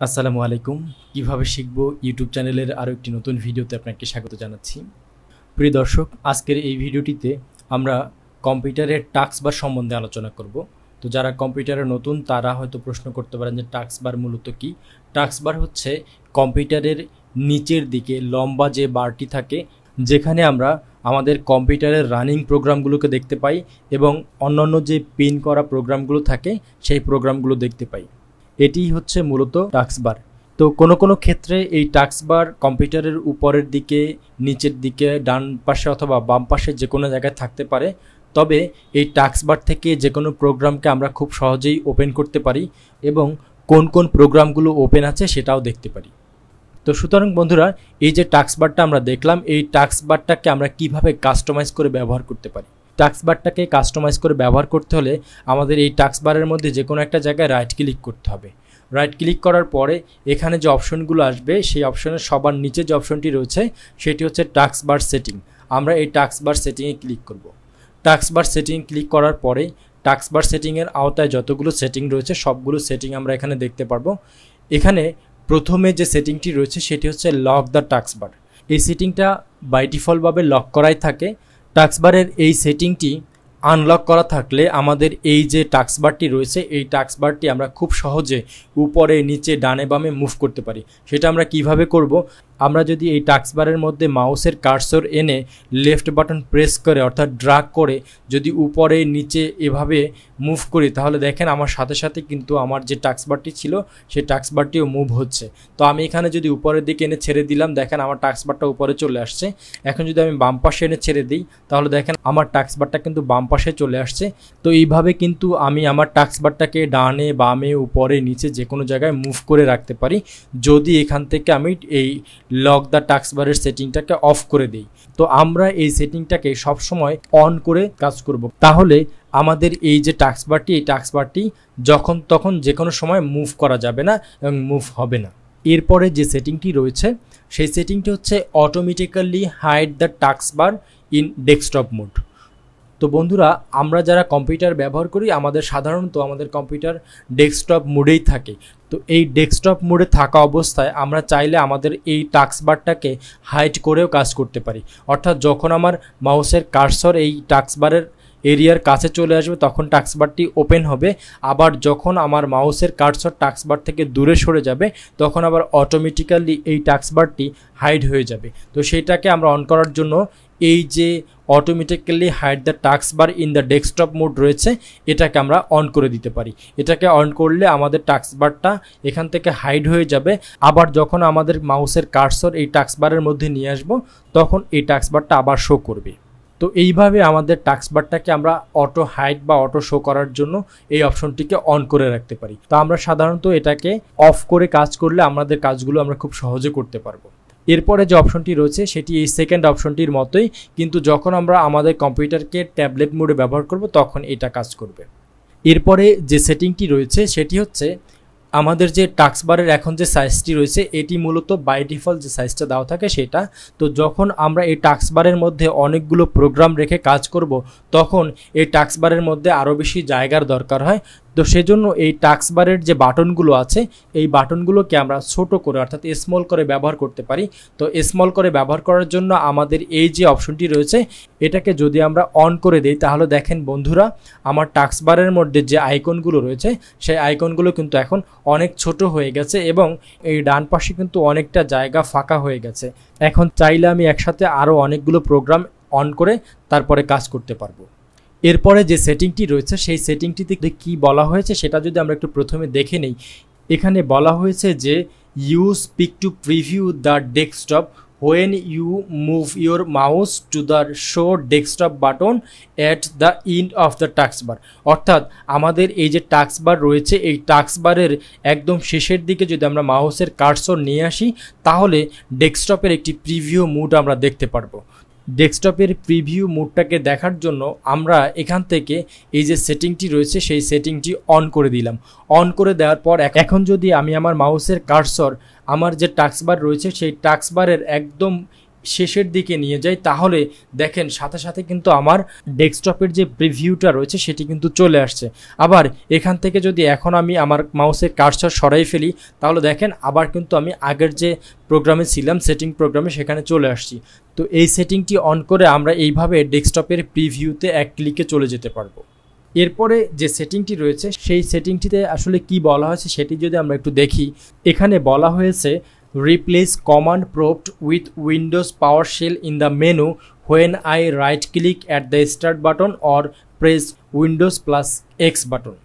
আসসালামু আলাইকুম। কিভাবে শিখবো ইউটিউব চ্যানেলের আরও একটি নতুন ভিডিওতে আপনাকে স্বাগত জানাচ্ছি। প্রিয় দর্শক, আজকের এই ভিডিওটিতে আমরা কম্পিউটারের টাস্কবার সম্বন্ধে আলোচনা করব। তো যারা কম্পিউটারে নতুন তারা হয়তো প্রশ্ন করতে পারেন যে টাস্কবার মূলত কী। টাস্কবার হচ্ছে কম্পিউটারের নিচের দিকে লম্বা যে বারটি থাকে, যেখানে আমরা আমাদের কম্পিউটারের রানিং প্রোগ্রামগুলোকে দেখতে পাই এবং অন্যান্য যে পিন করা প্রোগ্রামগুলো থাকে সেই প্রোগ্রামগুলো দেখতে পাই। এটিই হচ্ছে মূলত টাস্কবার। তো কোনো ক্ষেত্রে এই টাস্কবার কম্পিউটারের উপরের দিকে, নিচের দিকে, ডান পাশে অথবা বাম পাশে যে কোনো জায়গায় থাকতে পারে। তবে এই টাস্কবার থেকে যে কোনো প্রোগ্রামকে আমরা খুব সহজেই ওপেন করতে পারি এবং কোন প্রোগ্রামগুলো ওপেন আছে সেটাও দেখতে পারি। তো সুতরাং বন্ধুরা, এই যে টাস্কবারটা আমরা দেখলাম, এই টাস্কবারটাকে আমরা কিভাবে কাস্টমাইজ করে ব্যবহার করতে পারি। টাস্কবারটাকে কাস্টমাইজ করে ব্যবহার করতে হলে আমাদের এই টাস্কবারের মধ্যে যে কোনো একটা জায়গায় রাইট ক্লিক করতে হবে। রাইট ক্লিক করার পরে এখানে যে অপশনগুলো আসবে সেই অপশনের সবার নিচে যে অপশনটি রয়েছে সেটি হচ্ছে টাস্কবার সেটিং। আমরা এই টাস্কবার সেটিংয়ে ক্লিক করব। টাস্কবার সেটিং ক্লিক করার পরে টাস্কবার সেটিংয়ের আওতায় যতগুলো সেটিং রয়েছে সবগুলো সেটিং আমরা এখানে দেখতে পারবো। এখানে প্রথমে যে সেটিংটি রয়েছে সেটি হচ্ছে লক দ্য টাস্কবার। এই সেটিংটা বাই ডিফল্টভাবে লক করাই থাকে। টাস্কবারের এই সেটিংটি আনলক করা থাকলে আমাদের এই যে টাস্কবারটি রয়েছে এই টাস্কবারটি আমরা খুব সহজে উপরে, নিচে, ডানে, বামে মুভ করতে পারি। সেটা আমরা কিভাবে করব? আমরা যদি এই টাস্কবারের মধ্যে মাউসের কার্সর এনে লেফট বাটন প্রেস করে অর্থাৎ ড্রাগ করে যদি উপরে, নিচে এভাবে মুভ করি, তাহলে দেখেন আমার সাথে সাথে কিন্তু আমার যে টাস্কবারটি ছিল সেই টাস্কবারটিও মুভ হচ্ছে। তো আমি এখানে যদি উপরের দিকে এনে ছেড়ে দিলাম, দেখেন আমার টাস্কবারটা উপরে চলে আসছে। এখন যদি আমি বাম পাশে এনে ছেড়ে দিই, তাহলে দেখেন আমার টাস্কবারটা কিন্তু বাম পাশে চলে আসছে। তো এইভাবে কিন্তু আমি আমার টাস্কবারটাকে ডানে, বামে, উপরে, নিচে যে কোনো জায়গায় মুভ করে রাখতে পারি, যদি এখান থেকে আমি এই লক দ্য টাস্কবারের সেটিংটাকে অফ করে দিই। তো আমরা এই সেটিংটাকে সবসময় অন করে কাজ করব। তাহলে আমাদের এই যে টাস্কবারটি, এই টাস্কবারটি যখন তখন যে কোনো সময় মুভ করা যাবে না এবং মুভ হবে না। এরপরে যে সেটিংটি রয়েছে সেই সেটিংটি হচ্ছে automatically hide the taskbar in desktop mode. তো বন্ধুরা, আমরা যারা কম্পিউটার ব্যবহার করি সাধারণত আমাদের কম্পিউটার ডেস্কটপ মোডেই থাকে। তো এই ডেস্কটপ মোডে থাকা অবস্থায় আমরা চাইলে আমাদের এই টাস্কবারটাকে হাইড করেও কাজ করতে পারি। অর্থাৎ যখন আমার মাউসের কার্সর এই টাস্কবারের এরিয়ার কাছে চলে আসবে তখন টাস্কবারটি ওপেন হবে, আবার যখন আমার মাউসের কার্সর টাস্কবার থেকে দূরে সরে যাবে তখন আবার অটোমেটিক্যালি এই টাস্কবারটি হাইড হয়ে যাবে। তো সেইটাকে আমরা অন করার জন্য এই যে automatically hide the taskbar in the desktop mode রয়েছে এটাকে আমরা অন করে দিতে পারি। এটাকে অন করলে আমাদের টাস্কবারটা এখান থেকে হাইড হয়ে যাবে। আবার যখন আমাদের মাউসের কার্সর এই টাস্কবারের মধ্যে নিয়ে আসবো তখন এই টাস্কবারটা আবার শো করবে। তো এইভাবে আমাদের টাস্কবারটাকে আমরা অটো হাইড বা অটো শো করার জন্য এই অপশনটিকে অন করে রাখতে পারি। তো আমরা সাধারণত এটাকে অফ করে কাজ করলে আমাদের কাজগুলো আমরা খুব সহজে করতে পারবো। এরপরে যে অপশনটি রয়েছে সেটি এই সেকেন্ড অপশনটির মতোই, কিন্তু যখন আমরা আমাদের কম্পিউটারকে ট্যাবলেট মোডে ব্যবহার করব তখন এটা কাজ করবে। এরপরে যে সেটিংটি রয়েছে সেটি হচ্ছে আমাদের যে টাস্কবারের এখন যে সাইজটি রয়েছে এটি মূলত বাই ডিফল্ট যে সাইজটা দেওয়া থাকে সেটা। তো যখন আমরা এই টাস্কবারের মধ্যে অনেকগুলো প্রোগ্রাম রেখে কাজ করব তখন এই টাস্কবারের মধ্যে আরও বেশি জায়গার দরকার হয়। তো সেজন্য এই টাস্কবারের যে বাটনগুলো আছে এই বাটনগুলোকে আমরা ছোট করে অর্থাৎ স্মল করে ব্যবহার করতে পারি। তো স্মল করে ব্যবহার করার জন্য আমাদের এই যে অপশনটি রয়েছে এটাকে যদি আমরা অন করে দিই, তাহলে দেখেন বন্ধুরা, আমার টাস্কবারের মধ্যে যে আইকনগুলো রয়েছে সেই আইকনগুলো কিন্তু এখন অনেক ছোট হয়ে গেছে এবং এই ডান পাশে কিন্তু অনেকটা জায়গা ফাঁকা হয়ে গেছে। এখন চাইলে আমি একসাথে আরও অনেকগুলো প্রোগ্রাম অন করে তারপরে কাজ করতে পারবো। এরপরে যে সেটিংটি রয়েছে সেই সেটিংটিতে কি বলা হয়েছে সেটা যদি আমরা একটু প্রথমে দেখে নেই। এখানে বলা হয়েছে যে use peek to preview the desktop when you move your mouse to the show desktop button at the end of the taskbar। অর্থাৎ আমাদের এই যে টাস্কবার রয়েছে এই টাস্কবারের একদম শেষের দিকে যদি আমরা মাউসের কার্সর নিয়ে আসি তাহলে ডেস্কটপের একটি প্রিভিউ মোড আমরা দেখতে পারবো। ডেস্কটপের প্রিভিউ মোডটাকে দেখার জন্য আমরা এখান থেকে এই যে সেটিংটি রয়েছে সেই সেটিংটি অন করে দিলাম। অন করে দেওয়ার পর এখন যদি আমি আমার মাউসের কার্সর আমার যে টাস্কবার রয়েছে সেই টাস্কবারের একদম শেষের দিকে নিয়ে যাই তাহলে দেখেন সাথে সাথে কিন্তু আমার ডেস্কটপের যে প্রিভিউটা রয়েছে সেটি কিন্তু চলে আসছে। আবার এখান থেকে যদি এখন আমি আমার মাউসের কার্সর সরাই ফেলি তাহলে দেখেন আবার কিন্তু আমি আগের যে প্রোগ্রামে ছিলাম সেটিং প্রোগ্রামে সেখানে চলে আসছি। তো এই সেটিংটি অন করে আমরা এইভাবে ডেস্কটপের প্রিভিউতে এক ক্লিকে চলে যেতে পারবো। এরপরে যে সেটিংটি রয়েছে সেই সেটিংটিতে আসলে কি বলা হয়েছে সেটি যদি আমরা একটু দেখি, এখানে বলা হয়েছে replace command prompt with Windows PowerShell in the menu when I right click at the start button or press Windows plus X button।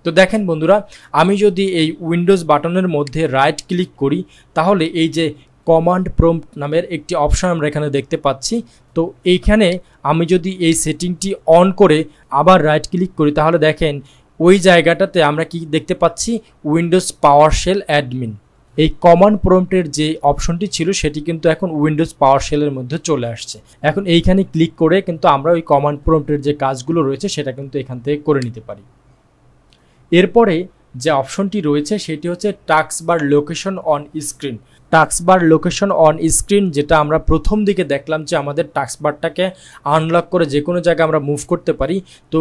তো দেখেন বন্ধুরা, আমি যদি এই উইন্ডোজ বাটনের মধ্যে রাইট ক্লিক করি তাহলে এই যে কমান্ড প্রম্পট নামের একটি অপশন আমরা এখানে দেখতে পাচ্ছি। তো এইখানে আমি যদি এই সেটিংটি অন করে আবার রাইট ক্লিক করি তাহলে দেখেন ওই জায়গাটাতে আমরা কি দেখতে পাচ্ছি, উইন্ডোজ পাওয়ারশেল অ্যাডমিন। এই কমান্ড প্রম্পটের যে অপশনটি ছিল সেটি কিন্তু এখন উইন্ডোজ পাওয়ারশেলের মধ্যে চলে আসছে। এখন এইখানে ক্লিক করে কিন্তু আমরা ওই কমান্ড প্রম্পটের যে কাজগুলো রয়েছে সেটা কিন্তু এখান থেকে করে নিতে পারি। এরপরে যে অপশনটি রয়েছে সেটি হচ্ছে taskbar location on screen. Taskbar location on screen যেটা আমরা প্রথম দিকে দেখলাম যে আমাদের টাস্কবারটাকে আনলক করে যে কোনো জায়গায় আমরা মুভ করতে পারি। তো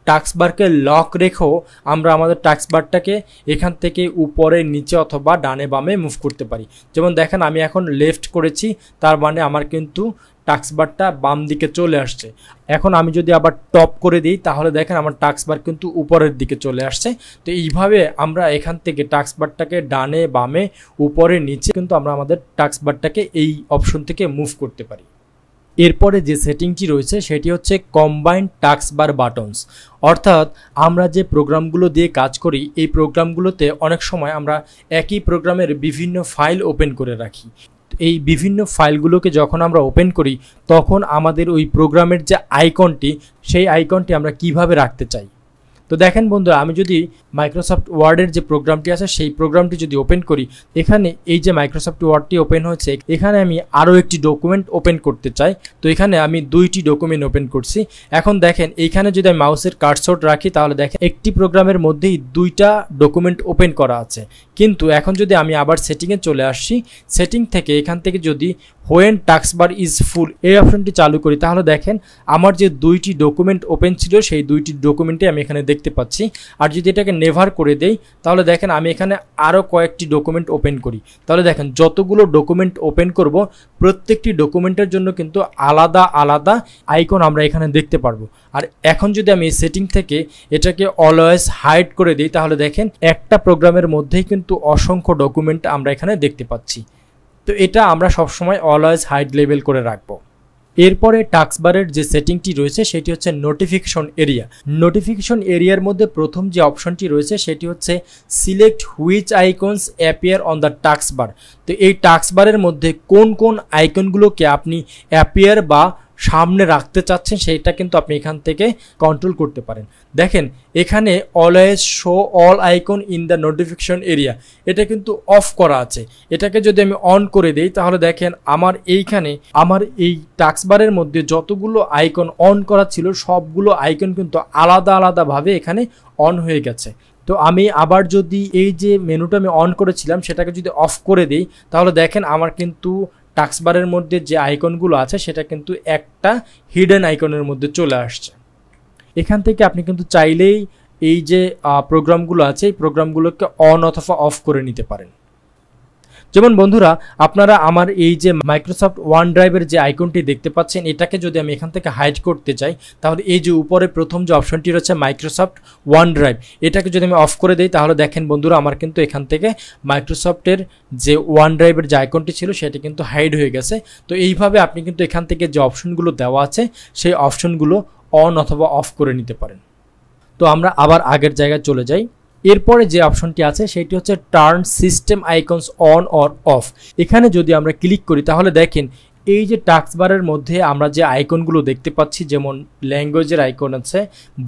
টাস্কবারকে লক রেখেও আমরা আমাদের টাস্কবারটাকে এখান থেকে উপরে নিচে অথবা ডানে বামে মুভ করতে পারি। যেমন দেখেন আমি এখন লেফট করেছি, তার মানে আমার কিন্তু টাস্কবারটা বাম দিকে চলে আসছে। এখন আমি যদি আবার টপ করে দিই তাহলে দেখেন আমার টাস্কবার কিন্তু উপরের দিকে চলে আসছে। তো এইভাবে আমরা এখান থেকে টাস্কবারটাকে ডানে বামে উপরে নিচে কিন্তু আমরা আমাদের টাস্কবারটাকে এই অপশন থেকে মুভ করতে পারি। এরপরে যে সেটিংটি রয়েছে সেটি হচ্ছে কম্বাইন্ড টাস্কবার বাটনস, অর্থাৎ আমরা যে প্রোগ্রামগুলো দিয়ে কাজ করি এই প্রোগ্রামগুলোতে অনেক সময় আমরা একই প্রোগ্রামের বিভিন্ন ফাইল ওপেন করে রাখি। এই বিভিন্ন ফাইলগুলোকে যখন আমরা ওপেন করি তখন আমাদের ওই প্রোগ্রামের যে আইকনটি সেই আইকনটি আমরা কিভাবে রাখতে চাই। তো দেখেন বন্ধুরা, আমি যদি মাইক্রোসফট ওয়ার্ডের যে প্রোগ্রামটি আছে সেই প্রোগ্রামটি যদি ওপেন করি, এখানে এই যে মাইক্রোসফট ওয়ার্ডটি ওপেন হয়েছে এখানে আমি আরও একটি ডকুমেন্ট ওপেন করতে চাই। তো এখানে আমি দুইটি ডকুমেন্ট ওপেন করছি। এখন দেখেন এইখানে যদি আমি মাউসের কার্সর রাখি তাহলে দেখেন একটি প্রোগ্রামের মধ্যেই দুইটা ডকুমেন্ট ওপেন করা আছে। কিন্তু এখন যদি আমি আবার সেটিংয়ে চলে আসছি, সেটিং থেকে এখান থেকে যদি হোয়েন টাস্কবার ইজ ফুল এই অপশনটি চালু করি তাহলে দেখেন আমার যে দুইটি ডকুমেন্ট ওপেন ছিল সেই দুইটি ডকুমেন্টে আমি এখানে দেখতে পাচ্ছি। আর যদি এটাকে নেভার করে দেই তাহলে দেখেন আমি এখানে আরও কয়েকটি ডকুমেন্ট ওপেন করি, তাহলে দেখেন যতগুলো ডকুমেন্ট ওপেন করব প্রত্যেকটি ডকুমেন্টের জন্য কিন্তু আলাদা আলাদা আইকন আমরা এখানে দেখতে পারবো। আর এখন যদি আমি এই সেটিং থেকে এটাকে অলওয়েজ হাইড করে দিই তাহলে দেখেন একটা প্রোগ্রামের মধ্যেই কিন্তু অসংখ্য ডকুমেন্ট আমরা এখানে দেখতে পাচ্ছি। তো এটা আমরা সবসময় অলওয়েজ হাইড লেভেল করে রাখবো। এরপরে টাস্কবারের যে সেটিংটি রয়েছে সেটি হচ্ছে নোটিফিকেশন এরিয়া। নোটিফিকেশন এরিয়ার মধ্যে প্রথম যে অপশনটি রয়েছে সেটি হচ্ছে select which icons appear on the taskbar. তো এই টাস্কবারের মধ্যে কোন কোন আইকনগুলোকে আপনি অ্যাপিয়ার বা সামনে রাখতে চাচ্ছেন সেইটা কিন্তু আপনি এখান থেকে কন্ট্রোল করতে পারেন। দেখেন এখানে always show all icon in the notification area এটা কিন্তু অফ করা আছে। এটাকে যদি আমি অন করে দিই তাহলে দেখেন আমার এইখানে আমার এই টাস্কবারের মধ্যে যতগুলো আইকন অন করা ছিল সবগুলো আইকন কিন্তু আলাদা আলাদাভাবে এখানে অন হয়ে গেছে। তো আমি আবার যদি এই যে মেনুটা আমি অন করেছিলাম সেটাকে যদি অফ করে দিই তাহলে দেখেন আমার কিন্তু টাস্কবারের মধ্যে যে আইকনগুলো আছে সেটা কিন্তু একটা হিডেন আইকনের মধ্যে চলে আসছে। এখান থেকে আপনি কিন্তু চাইলেই এই যে প্রোগ্রামগুলো আছে এই প্রোগ্রামগুলোকে অন অথবা অফ করে নিতে পারেন। যেমন বন্ধুরা আপনারা আমার এই যে মাইক্রোসফট ওয়ান ড্রাইভের যে আইকনটি দেখতে পাচ্ছেন এটাকে যদি আমি এখান থেকে হাইড করতে চাই তাহলে এই যে উপরে প্রথম যে অপশনটি রয়েছে মাইক্রোসফট ওয়ান ড্রাইভ এটাকে যদি আমি অফ করে দিই তাহলে দেখেন বন্ধুরা আমার কিন্তু এখান থেকে মাইক্রোসফটের যে ওয়ান ড্রাইভের যে আইকনটি ছিল সেটা কিন্তু হাইড হয়ে গেছে। তো এইভাবে আপনি কিন্তু এখান থেকে যে অপশনগুলো দেওয়া আছে সেই অপশনগুলো অন অথবা অফ করে নিতে পারেন। তো আমরা আবার আগের জায়গায় চলে যাই। এরপরে যে অপশনটি আছে সেটি হচ্ছে turn system icons on or of. এখানে যদি আমরা ক্লিক করি তাহলে দেখেন এই যে টাস্কবারের মধ্যে আমরা যে আইকনগুলো দেখতে পাচ্ছি যেমন ল্যাঙ্গুয়েজের আইকন আছে,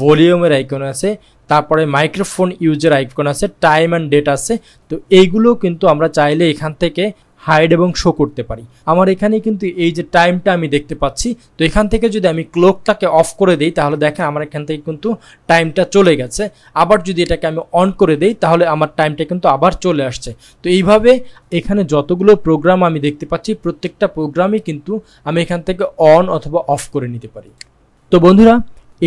ভলিউমের আইকন আছে, তারপরে মাইক্রোফোন ইউজের আইকন আছে, টাইম অ্যান্ড ডেট আছে। তো এইগুলো কিন্তু আমরা চাইলে এখান থেকে হাইড এবং শো করতে পারি। আমার এখানে কিন্তু এই যে টাইমটা আমি দেখতে পাচ্ছি, তো এখান থেকে যদি আমি ক্লকটাকে অফ করে দিই তাহলে দেখেন আমার এখান থেকে কিন্তু টাইমটা চলে গেছে। আবার যদি এটাকে আমি অন করে দিই তাহলে আমার টাইমটা কিন্তু আবার চলে আসছে। তো এইভাবে এখানে যতগুলো প্রোগ্রাম আমি দেখতে পাচ্ছি প্রত্যেকটা প্রোগ্রামই কিন্তু আমি এখান থেকে অন অথবা অফ করে নিতে পারি। তো বন্ধুরা,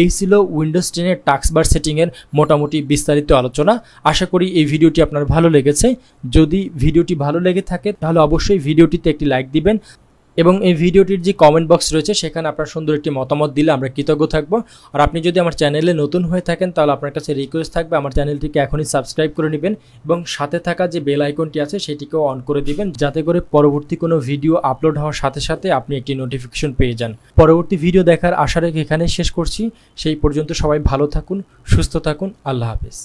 এই ছিল উইন্ডোজ 10 টাস্কবার সেটিংয়ের মোটামুটি বিস্তারিত আলোচনা। আশা করি এই ভিডিওটি আপনার ভালো লেগেছে। যদি ভিডিওটি ভালো লেগে থাকে তাহলে অবশ্যই ভিডিওটিতে একটি লাইক দিবেন এবং এই ভিডিওটির যে কমেন্ট বক্স রয়েছে সেখানে আপনার সুন্দর একটি মতামত দিলে আমরা কৃতজ্ঞ থাকবো। আর আপনি যদি আমার চ্যানেলে নতুন হয়ে থাকেন তাহলে আপনার কাছে রিকোয়েস্ট থাকবে আমার চ্যানেলটিকে এখনই সাবস্ক্রাইব করে নেবেন এবং সাথে থাকা যে বেল আইকনটি আছে সেটিকেও অন করে দিবেন, যাতে করে পরবর্তী কোনো ভিডিও আপলোড হওয়ার সাথে সাথে আপনি একটি নোটিফিকেশন পেয়ে যান। পরবর্তী ভিডিও দেখার আশা রেখে এখানে শেষ করছি। সেই পর্যন্ত সবাই ভালো থাকুন, সুস্থ থাকুন। আল্লাহ হাফেজ।